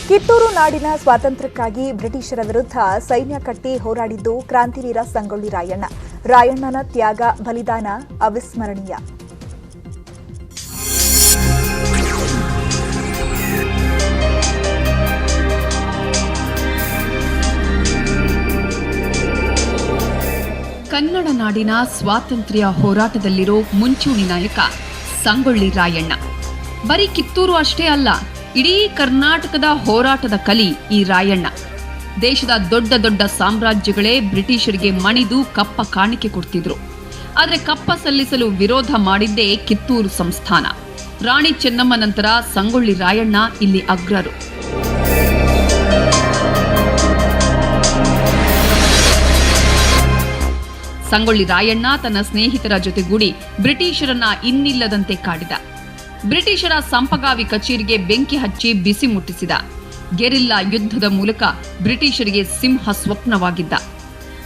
ಕಿತ್ತೂರು ನಾಡಿನ ಸ್ವಾತಂತ್ರ್ಯಕ್ಕಾಗಿ ಬ್ರಿಟಿಷರ ವಿರುದ್ಧ ಸೈನ್ಯ ಕಟ್ಟಿ ಹೋರಾಡಿದ್ದು ಕ್ರಾಂತಿವೀರ ಸಂಗೊಳ್ಳಿ ರಾಯಣ್ಣ. ರಾಯಣ್ಣನ ತ್ಯಾಗ ಬಲಿದಾನ ಅವಿಸ್ಮರಣೀಯ. ಕನ್ನಡ ನಾಡಿನ ಸ್ವಾತಂತ್ರ್ಯ ಹೋರಾಟದಲ್ಲಿರೋ ಮುಂಚೂಣಿ ನಾಯಕ ಸಂಗೊಳ್ಳಿ ರಾಯಣ್ಣ. ಬರೀ ಕಿತ್ತೂರು ಅಷ್ಟೇ ಅಲ್ಲ, ಇಡೀ ಕರ್ನಾಟಕದ ಹೋರಾಟದ ಕಲಿ ಈ ರಾಯಣ್ಣ. ದೇಶದ ದೊಡ್ಡ ದೊಡ್ಡ ಸಾಮ್ರಾಜ್ಯಗಳೇ ಬ್ರಿಟಿಷರಿಗೆ ಮಣಿದು ಕಪ್ಪ ಕಾಣಿಕೆ ಕೊಡ್ತಿದ್ರು. ಆದರೆ ಕಪ್ಪ ಸಲ್ಲಿಸಲು ವಿರೋಧ ಮಾಡಿದ್ದೇ ಕಿತ್ತೂರು ಸಂಸ್ಥಾನ. ರಾಣಿ ಚೆನ್ನಮ್ಮ ನಂತರ ಸಂಗೊಳ್ಳಿ ರಾಯಣ್ಣ ಇಲ್ಲಿ ಅಗ್ರರು. ಸಂಗೊಳ್ಳಿ ರಾಯಣ್ಣ ತನ್ನ ಸ್ನೇಹಿತರ ಜೊತೆಗೂಡಿ ಬ್ರಿಟಿಷರನ್ನ ಇನ್ನಿಲ್ಲದಂತೆ ಕಾಡಿದ. ಬ್ರಿಟಿಷರ ಸಂಪಗಾವಿ ಕಚೇರಿಗೆ ಬೆಂಕಿ ಹಚ್ಚಿ ಬಿಸಿ ಮುಟ್ಟಿಸಿದ. ಗೆರಿಲ್ಲಾ ಯುದ್ಧದ ಮೂಲಕ ಬ್ರಿಟಿಷರಿಗೆ ಸಿಂಹ ಸ್ವಪ್ನವಾಗಿದ್ದ.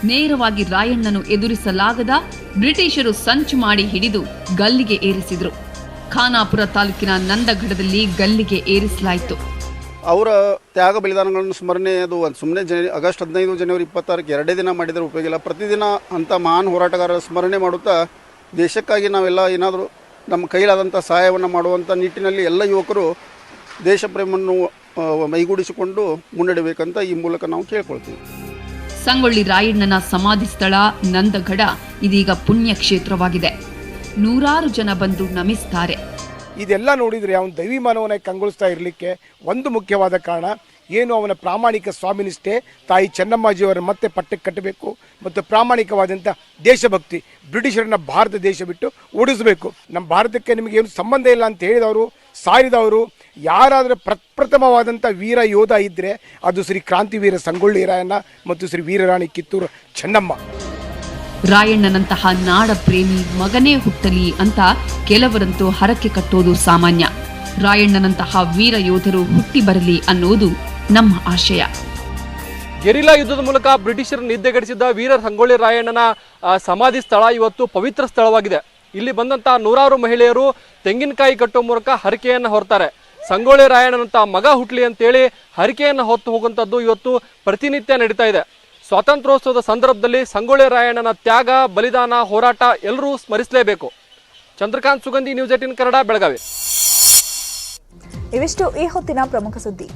ನೇರವಾಗಿ ರಾಯಣ್ಣನು ಎದುರಿಸಲಾಗದ ಬ್ರಿಟಿಷರು ಸಂಚು ಮಾಡಿ ಹಿಡಿದು ಗಲ್ಲಿಗೆ ಏರಿಸಿದ್ರು. ಖಾನಾಪುರ ತಾಲೂಕಿನ ನಂದಗಡದಲ್ಲಿ ಗಲ್ಲಿಗೆ ಏರಿಸಲಾಯಿತು. ಅವರ ತ್ಯಾಗ ಬಲಿದಾನಗಳನ್ನು ಸ್ಮರಣೆ ಅದು ಸುಮ್ಮನೆ ಆಗಸ್ಟ್ 15 ಜನವರಿ 26 ಎರಡೇ ದಿನ ಮಾಡಿದರೆ ಉಪಯೋಗ ಇಲ್ಲ. ಪ್ರತಿದಿನ ಅಂಥ ಮಹಾನ್ ಹೋರಾಟಗಾರರ ಸ್ಮರಣೆ ಮಾಡುತ್ತಾ ದೇಶಕ್ಕಾಗಿ ನಾವೆಲ್ಲ ಏನಾದರೂ ನಮ್ಮ ಕೈಲಾದಂಥ ಸಹಾಯವನ್ನು ಮಾಡುವಂಥ ನಿಟ್ಟಿನಲ್ಲಿ ಎಲ್ಲ ಯುವಕರು ದೇಶ ಪ್ರೇಮವನ್ನು ಮೈಗೂಡಿಸಿಕೊಂಡು ಮುನ್ನಡೆಯಬೇಕಂತ ಈ ಮೂಲಕ ನಾವು ಕೇಳ್ಕೊಳ್ತೀವಿ. ಸಂಗೊಳ್ಳಿ ರಾಯಣ್ಣನ ಸಮಾಧಿ ಸ್ಥಳ ನಂದಗಡ ಇದೀಗ ಪುಣ್ಯ ಕ್ಷೇತ್ರವಾಗಿದೆ. ನೂರಾರು ಜನ ಬಂದು ನಮಿಸ್ತಾರೆ. ಇದೆಲ್ಲ ನೋಡಿದರೆ ಅವನು ದೈವಿಮಾನವನ್ನಾಗಿ ಕಂಗೊಳಿಸ್ತಾ ಇರಲಿಕ್ಕೆ ಒಂದು ಮುಖ್ಯವಾದ ಕಾರಣ ಏನು, ಅವನ ಪ್ರಾಮಾಣಿಕ ಸ್ವಾಮಿನಿಷ್ಠೆ, ತಾಯಿ ಚೆನ್ನಮ್ಮಾಜಿಯವರ ಮತ್ತೆ ಪಟ್ಟಕ್ಕೆ ಕಟ್ಟಬೇಕು ಮತ್ತು ಪ್ರಾಮಾಣಿಕವಾದಂಥ ದೇಶಭಕ್ತಿ. ಬ್ರಿಟಿಷರನ್ನ ಭಾರತ ದೇಶ ಬಿಟ್ಟು ಓಡಿಸಬೇಕು. ನಮ್ಮ ಭಾರತಕ್ಕೆ ನಿಮಗೆ ಏನು ಸಂಬಂಧ ಇಲ್ಲ ಅಂತ ಹೇಳಿದವರು, ಸಾರಿದವರು ಯಾರಾದರೂ ಪ್ರಪ್ರಥಮವಾದಂಥ ವೀರ ಯೋಧ ಇದ್ದರೆ ಅದು ಶ್ರೀ ಕ್ರಾಂತಿವೀರ ಸಂಗೊಳ್ಳಿ ರಾಯಣ್ಣ ಮತ್ತು ಶ್ರೀ ವೀರರಾಣಿ ಕಿತ್ತೂರು ಚೆನ್ನಮ್ಮ. ರಾಯಣ್ಣನಂತಹ ನಾಡ ಪ್ರೇಮಿ ಮಗನೇ ಹುಟ್ಟಲಿ ಅಂತ ಕೆಲವರಂತೂ ಹರಕೆ ಕಟ್ಟೋದು ಸಾಮಾನ್ಯ. ರಾಯಣ್ಣನಂತಹ ವೀರ ಯೋಧರು ಹುಟ್ಟಿ ಬರಲಿ ಅನ್ನೋದು ನಮ್ಮ ಆಶಯ. ಗೆರಿಲ್ಲಾ ಯುದ್ಧದ ಮೂಲಕ ಬ್ರಿಟಿಷರನ್ನು ನಿದ್ದೆಗೆಡಿಸಿದ್ದ ವೀರ ಸಂಗೊಳ್ಳಿ ರಾಯಣ್ಣನ ಸಮಾಧಿ ಸ್ಥಳ ಇವತ್ತು ಪವಿತ್ರ ಸ್ಥಳವಾಗಿದೆ. ಇಲ್ಲಿ ಬಂದಂತ ನೂರಾರು ಮಹಿಳೆಯರು ತೆಂಗಿನಕಾಯಿ ಕಟ್ಟುವ ಮೂಲಕ ಹರಕೆಯನ್ನು ಹೊರ್ತಾರೆ. ಸಂಗೊಳ್ಳಿ ರಾಯಣ್ಣನಂತ ಮಗ ಹುಟ್ಲಿ ಅಂತೇಳಿ ಹರಕೆಯನ್ನು ಹೊತ್ತು ಹೋಗುವಂಥದ್ದು ಇವತ್ತು ಪ್ರತಿನಿತ್ಯ ನಡೀತಾ ಇದೆ. ಸ್ವಾತಂತ್ರ್ಯೋತ್ಸವದ ಸಂದರ್ಭದಲ್ಲಿ ಸಂಗೊಳ್ಳಿ ರಾಯಣ್ಣನ ತ್ಯಾಗ ಬಲಿದಾನ ಹೋರಾಟ ಎಲ್ಲರೂ ಸ್ಮರಿಸಲೇಬೇಕು. ಚಂದ್ರಕಾಂತ್ ಸುಗಂಧಿ, ನ್ಯೂಸ್ 18 ಕನ್ನಡ, ಬೆಳಗಾವಿ. ಇವಿಷ್ಟು ಈ ಹೊತ್ತಿನ ಪ್ರಮುಖ ಸುದ್ದಿ.